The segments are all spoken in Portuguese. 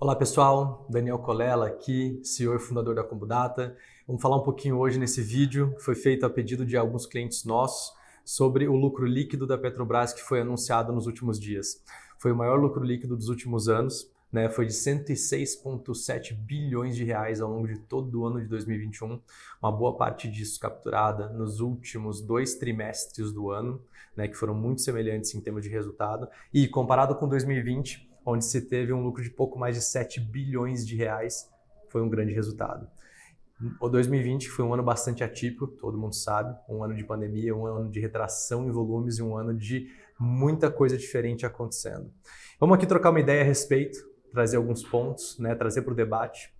Olá pessoal, Daniel Colella aqui, CEO e fundador da Combudata. Vamos falar um pouquinho hoje nesse vídeo, que foi feito a pedido de alguns clientes nossos, sobre o lucro líquido da Petrobras que foi anunciado nos últimos dias. Foi o maior lucro líquido dos últimos anos, foi de 106,7 bilhões de reais ao longo de todo o ano de 2021, uma boa parte disso capturada nos últimos 2 trimestres do ano, que foram muito semelhantes em termos de resultado, e comparado com 2020, onde se teve um lucro de pouco mais de 7 bilhões de reais, foi um grande resultado. O 2020 foi um ano bastante atípico, todo mundo sabe, um ano de pandemia, um ano de retração em volumes e um ano de muita coisa diferente acontecendo. Vamos aqui trocar uma ideia a respeito, trazer alguns pontos, trazer para o debate.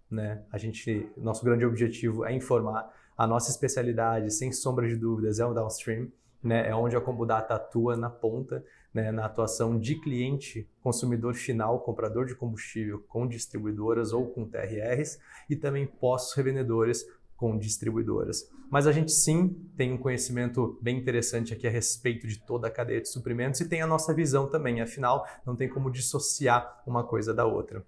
Nosso grande objetivo é informar. A nossa especialidade, sem sombra de dúvidas, é o downstream, é onde a Combudata atua na ponta, na atuação de cliente, consumidor final, comprador de combustível com distribuidoras ou com TRRs e também postos revendedores com distribuidoras. Mas a gente sim tem um conhecimento bem interessante aqui a respeito de toda a cadeia de suprimentos e tem a nossa visão também, afinal não tem como dissociar uma coisa da outra.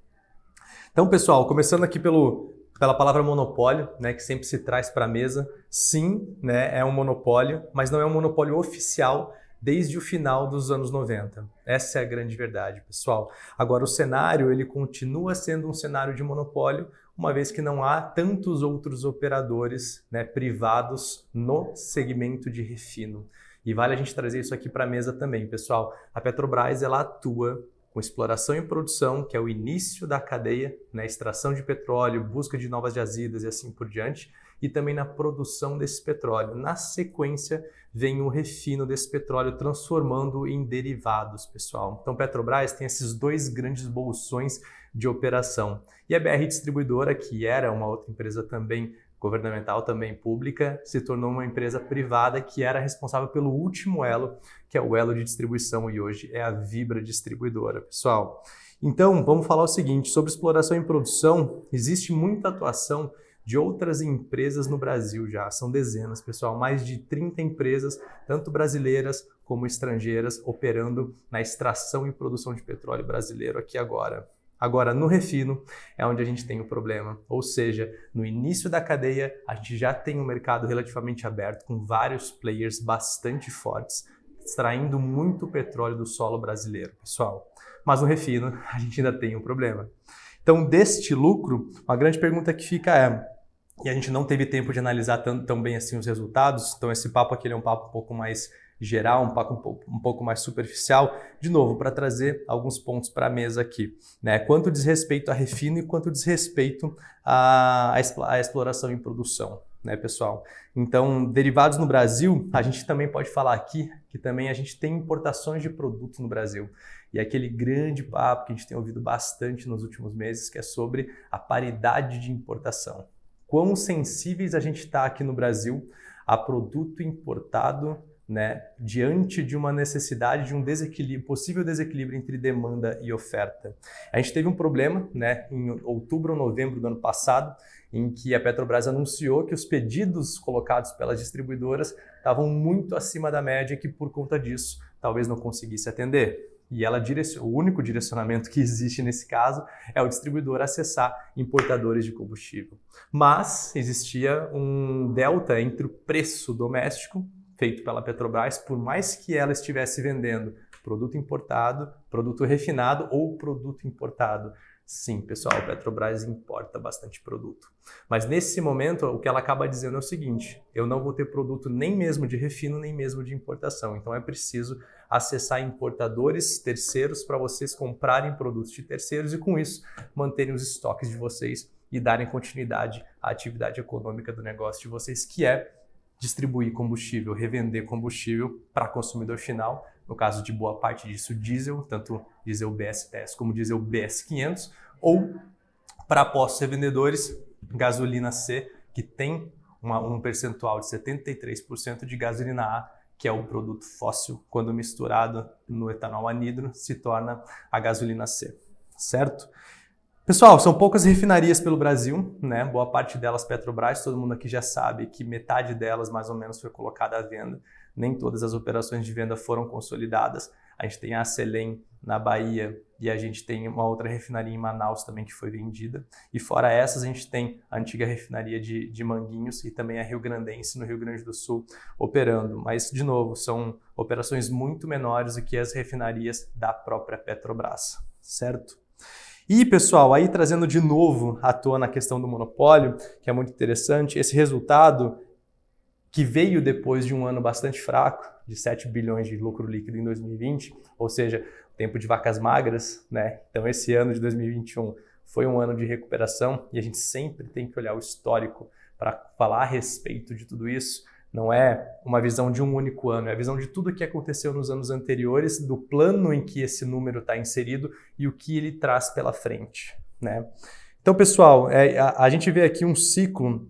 Então pessoal, começando aqui pela palavra monopólio, que sempre se traz para a mesa, sim, é um monopólio, mas não é um monopólio oficial desde o final dos anos 90. Essa é a grande verdade, pessoal. Agora, o cenário ele continua sendo um cenário de monopólio, uma vez que não há tantos outros operadores privados no segmento de refino. E vale a gente trazer isso aqui para a mesa também, pessoal. A Petrobras ela atua com exploração e produção, que é o início da cadeia, extração de petróleo, busca de novas jazidas e assim por diante, e também na produção desse petróleo. Na sequência, vem o refino desse petróleo, transformando em derivados, pessoal. Então, Petrobras tem esses dois grandes bolsões de operação. E a BR Distribuidora, que era uma outra empresa também governamental, também pública, se tornou uma empresa privada que era responsável pelo último elo, que é o elo de distribuição, e hoje é a Vibra Distribuidora, pessoal. Então, vamos falar o seguinte, sobre exploração e produção, existe muita atuação de outras empresas no Brasil já, são dezenas, pessoal, mais de 30 empresas, tanto brasileiras como estrangeiras, operando na extração e produção de petróleo brasileiro aqui agora. Agora, no refino é onde a gente tem o problema, ou seja, no início da cadeia a gente já tem um mercado relativamente aberto com vários players bastante fortes, extraindo muito petróleo do solo brasileiro, pessoal. Mas no refino a gente ainda tem um problema. Então, deste lucro, uma grande pergunta que fica é, e a gente não teve tempo de analisar tão bem assim os resultados, então esse papo aqui é um papo um pouco mais geral, um pouco mais superficial, de novo, para trazer alguns pontos para a mesa aqui. Quanto diz respeito a refino e quanto diz respeito à exploração e produção, pessoal? Então, derivados no Brasil, a gente também pode falar aqui que também a gente tem importações de produtos no Brasil. E aquele grande papo que a gente tem ouvido bastante nos últimos meses, que é sobre a paridade de importação. Quão sensíveis a gente está aqui no Brasil a produto importado, diante de uma necessidade de um possível desequilíbrio entre demanda e oferta. A gente teve um problema, em outubro ou novembro do ano passado, em que a Petrobras anunciou que os pedidos colocados pelas distribuidoras estavam muito acima da média e que por conta disso talvez não conseguisse atender. E o único direcionamento que existe nesse caso é o distribuidor acessar importadores de combustível. Mas existia um delta entre o preço doméstico feito pela Petrobras, por mais que ela estivesse vendendo produto importado, produto refinado ou produto importado. Sim, pessoal, a Petrobras importa bastante produto. Mas nesse momento, o que ela acaba dizendo é o seguinte, eu não vou ter produto nem mesmo de refino, nem mesmo de importação. Então é preciso acessar importadores terceiros para vocês comprarem produtos de terceiros e com isso manterem os estoques de vocês e darem continuidade à atividade econômica do negócio de vocês, que é distribuir combustível, revender combustível para consumidor final, no caso de boa parte disso diesel, tanto diesel BS10 como diesel BS500, ou para postos revendedores, gasolina C, que tem um percentual de 73% de gasolina A, que é o produto fóssil, quando misturado no etanol anidro, se torna a gasolina C, certo? Pessoal, são poucas refinarias pelo Brasil, Boa parte delas Petrobras, todo mundo aqui já sabe que metade delas mais ou menos foi colocada à venda. Nem todas as operações de venda foram consolidadas. A gente tem a Acelen na Bahia, e a gente tem uma outra refinaria em Manaus também que foi vendida. E fora essas, a gente tem a antiga refinaria de Manguinhos e também a Rio Grandense no Rio Grande do Sul operando. Mas, de novo, são operações muito menores do que as refinarias da própria Petrobras, certo? E, pessoal, aí trazendo de novo à tona a questão do monopólio, que é muito interessante, esse resultado que veio depois de um ano bastante fraco, de 7 bilhões de lucro líquido em 2020, ou seja, tempo de vacas magras, né? Então esse ano de 2021 foi um ano de recuperação e a gente sempre tem que olhar o histórico para falar a respeito de tudo isso. Não é uma visão de um único ano, é a visão de tudo o que aconteceu nos anos anteriores, do plano em que esse número está inserido e o que ele traz pela frente, né? Então, pessoal, a gente vê aqui um ciclo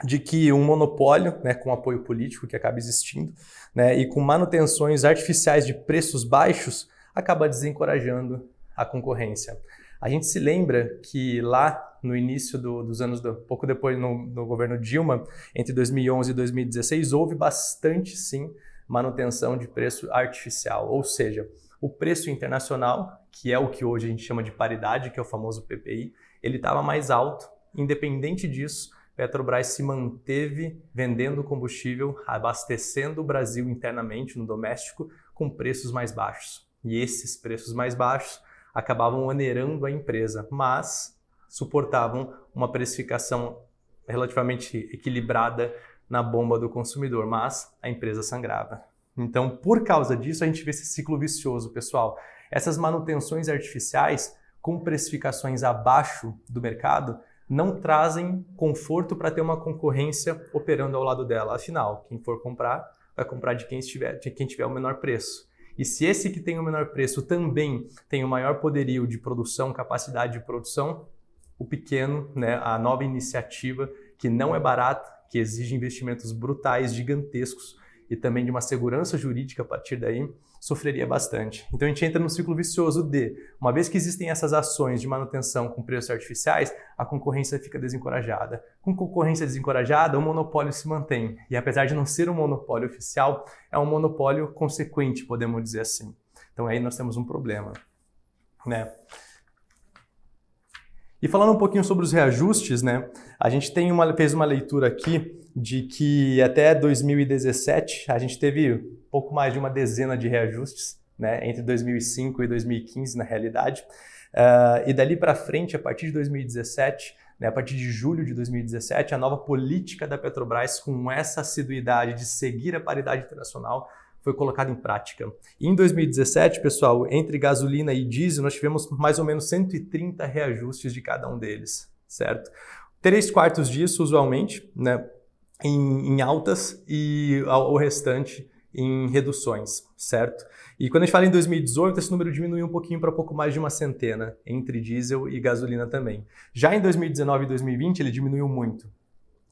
de que um monopólio, né, com apoio político que acaba existindo, né, e com manutenções artificiais de preços baixos, acaba desencorajando a concorrência. A gente se lembra que lá no início dos anos, pouco depois no governo Dilma, entre 2011 e 2016, houve bastante, sim, manutenção de preço artificial, ou seja, o preço internacional, que é o que hoje a gente chama de paridade, que é o famoso PPI, ele estava mais alto. Independente disso, Petrobras se manteve vendendo combustível, abastecendo o Brasil internamente, no doméstico, com preços mais baixos. E esses preços mais baixos acabavam onerando a empresa, mas suportavam uma precificação relativamente equilibrada na bomba do consumidor, mas a empresa sangrava. Então, por causa disso, a gente vê esse ciclo vicioso, pessoal. Essas manutenções artificiais, com precificações abaixo do mercado, não trazem conforto para ter uma concorrência operando ao lado dela. Afinal, quem for comprar, vai comprar de quem tiver o menor preço. E se esse que tem o menor preço também tem o maior poderio de produção, capacidade de produção, o pequeno, né, a nova iniciativa, que não é barata, que exige investimentos brutais, gigantescos, e também de uma segurança jurídica a partir daí, sofreria bastante. Então a gente entra no ciclo vicioso de, uma vez que existem essas ações de manutenção com preços artificiais, a concorrência fica desencorajada. Com concorrência desencorajada, o monopólio se mantém. E apesar de não ser um monopólio oficial, é um monopólio consequente, podemos dizer assim. Então aí nós temos um problema, né? E falando um pouquinho sobre os reajustes, né? A gente fez uma leitura aqui de que até 2017 a gente teve pouco mais de uma dezena de reajustes, né? Entre 2005 e 2015, na realidade. E dali para frente, a partir de 2017, né, a partir de julho de 2017, a nova política da Petrobras, com essa assiduidade de seguir a paridade internacional, foi colocado em prática. E em 2017, pessoal, entre gasolina e diesel, nós tivemos mais ou menos 130 reajustes de cada um deles, certo? 3/4 disso, usualmente, né, em altas e o restante em reduções, certo? E quando a gente fala em 2018, esse número diminuiu um pouquinho para pouco mais de uma centena, entre diesel e gasolina também. Já em 2019 e 2020, ele diminuiu muito.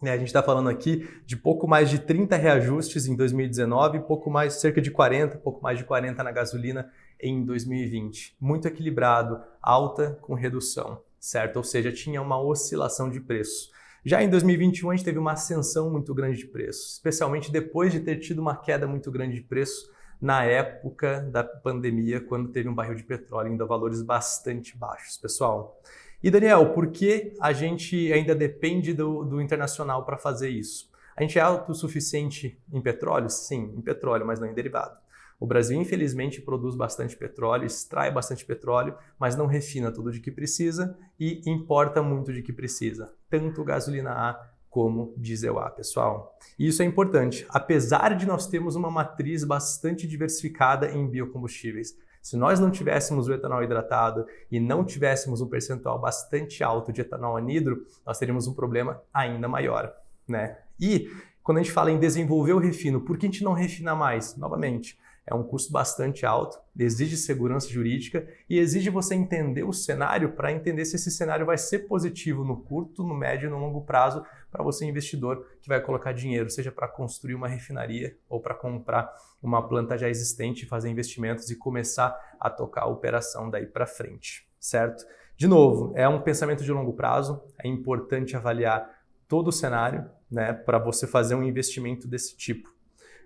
A gente está falando aqui de pouco mais de 30 reajustes em 2019, cerca de 40, pouco mais de 40 na gasolina em 2020. Muito equilibrado, alta com redução, certo? Ou seja, tinha uma oscilação de preço. Já em 2021 a gente teve uma ascensão muito grande de preço, especialmente depois de ter tido uma queda muito grande de preço na época da pandemia, quando teve um barril de petróleo ainda a valores bastante baixos, pessoal. E Daniel, por que a gente ainda depende do internacional para fazer isso? A gente é autossuficiente em petróleo? Sim, em petróleo, mas não em derivado. O Brasil, infelizmente, produz bastante petróleo, extrai bastante petróleo, mas não refina tudo de que precisa e importa muito de que precisa, tanto gasolina A como diesel A, pessoal. E isso é importante, apesar de nós termos uma matriz bastante diversificada em biocombustíveis. Se nós não tivéssemos o etanol hidratado e não tivéssemos um percentual bastante alto de etanol anidro, nós teríamos um problema ainda maior, né? E quando a gente fala em desenvolver o refino, por que a gente não refina mais? Novamente, é um custo bastante alto, exige segurança jurídica e exige você entender o cenário para entender se esse cenário vai ser positivo no curto, no médio e no longo prazo para você, investidor, que vai colocar dinheiro, seja para construir uma refinaria ou para comprar uma planta já existente, fazer investimentos e começar a tocar a operação daí para frente, certo? De novo, é um pensamento de longo prazo, é importante avaliar todo o cenário, né, para você fazer um investimento desse tipo.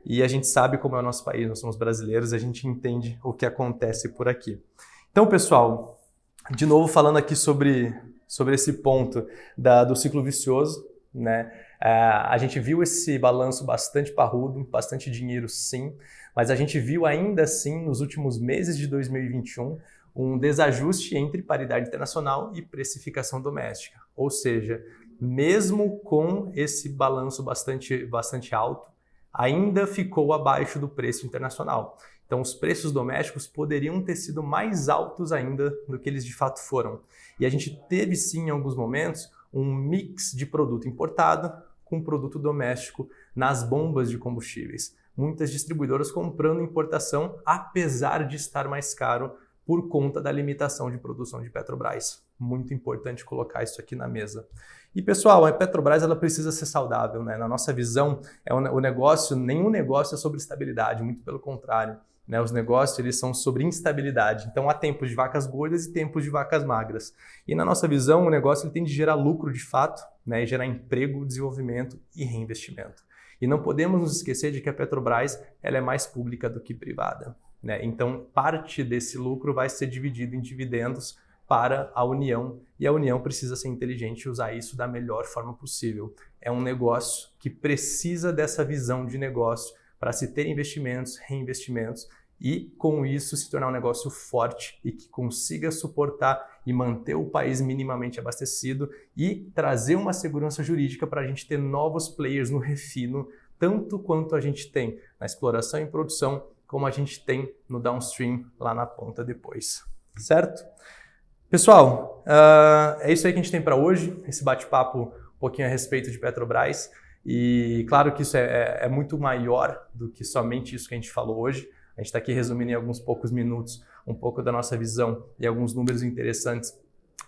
E a gente sabe como é o nosso país, nós somos brasileiros, a gente entende o que acontece por aqui. Então, pessoal, de novo falando aqui sobre esse ponto do ciclo vicioso, né? A gente viu esse balanço bastante parrudo, bastante dinheiro sim, mas a gente viu ainda assim nos últimos meses de 2021 um desajuste entre paridade internacional e precificação doméstica. Ou seja, mesmo com esse balanço bastante alto, ainda ficou abaixo do preço internacional. Então, os preços domésticos poderiam ter sido mais altos ainda do que eles de fato foram. E a gente teve sim, em alguns momentos, um mix de produto importado com produto doméstico nas bombas de combustíveis. Muitas distribuidoras comprando importação, apesar de estar mais caro por conta da limitação de produção de Petrobras. Muito importante colocar isso aqui na mesa. E pessoal, a Petrobras ela precisa ser saudável, né? Na nossa visão, nenhum negócio é sobre estabilidade, muito pelo contrário. Né, os negócios eles são sobre instabilidade. Então há tempos de vacas gordas e tempos de vacas magras. E na nossa visão, o negócio ele tem de gerar lucro de fato, né, e gerar emprego, desenvolvimento e reinvestimento. E não podemos nos esquecer de que a Petrobras ela é mais pública do que privada. Né? Então parte desse lucro vai ser dividido em dividendos para a União, e a União precisa ser inteligente e usar isso da melhor forma possível. É um negócio que precisa dessa visão de negócio para se ter investimentos, reinvestimentos e, com isso, se tornar um negócio forte e que consiga suportar e manter o país minimamente abastecido e trazer uma segurança jurídica para a gente ter novos players no refino, tanto quanto a gente tem na exploração e produção, como a gente tem no downstream lá na ponta depois. Certo? Pessoal, é isso aí que a gente tem para hoje, esse bate-papo um pouquinho a respeito de Petrobras. E claro que isso é muito maior do que somente isso que a gente falou hoje. A gente está aqui resumindo em alguns poucos minutos um pouco da nossa visão e alguns números interessantes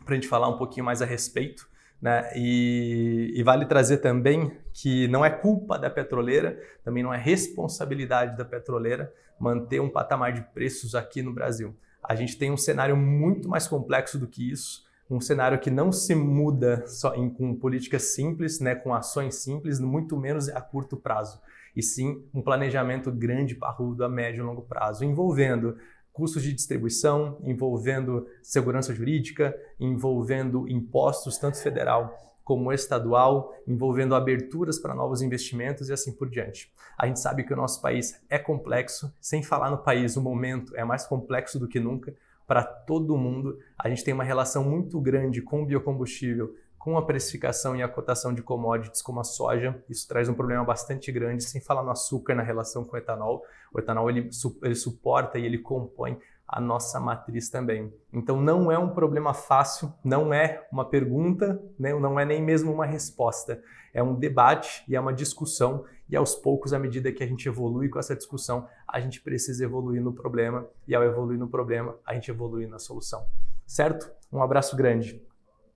para a gente falar um pouquinho mais a respeito. Né? E vale trazer também que não é culpa da petroleira, também não é responsabilidade da petroleira manter um patamar de preços aqui no Brasil. A gente tem um cenário muito mais complexo do que isso. Um cenário que não se muda só com políticas simples, né, com ações simples, muito menos a curto prazo, e sim um planejamento grande, parrudo, a médio e longo prazo, envolvendo custos de distribuição, envolvendo segurança jurídica, envolvendo impostos, tanto federal como estadual, envolvendo aberturas para novos investimentos e assim por diante. A gente sabe que o nosso país é complexo, sem falar no país, o momento é mais complexo do que nunca, para todo mundo. A gente tem uma relação muito grande com o biocombustível, com a precificação e a cotação de commodities como a soja. Isso traz um problema bastante grande, sem falar no açúcar na relação com o etanol. O etanol ele suporta e ele compõe a nossa matriz também. Então não é um problema fácil, não é uma pergunta, né? Não é nem mesmo uma resposta. É um debate e é uma discussão, e aos poucos, à medida que a gente evolui com essa discussão, a gente precisa evoluir no problema, e ao evoluir no problema, a gente evolui na solução. Certo? Um abraço grande.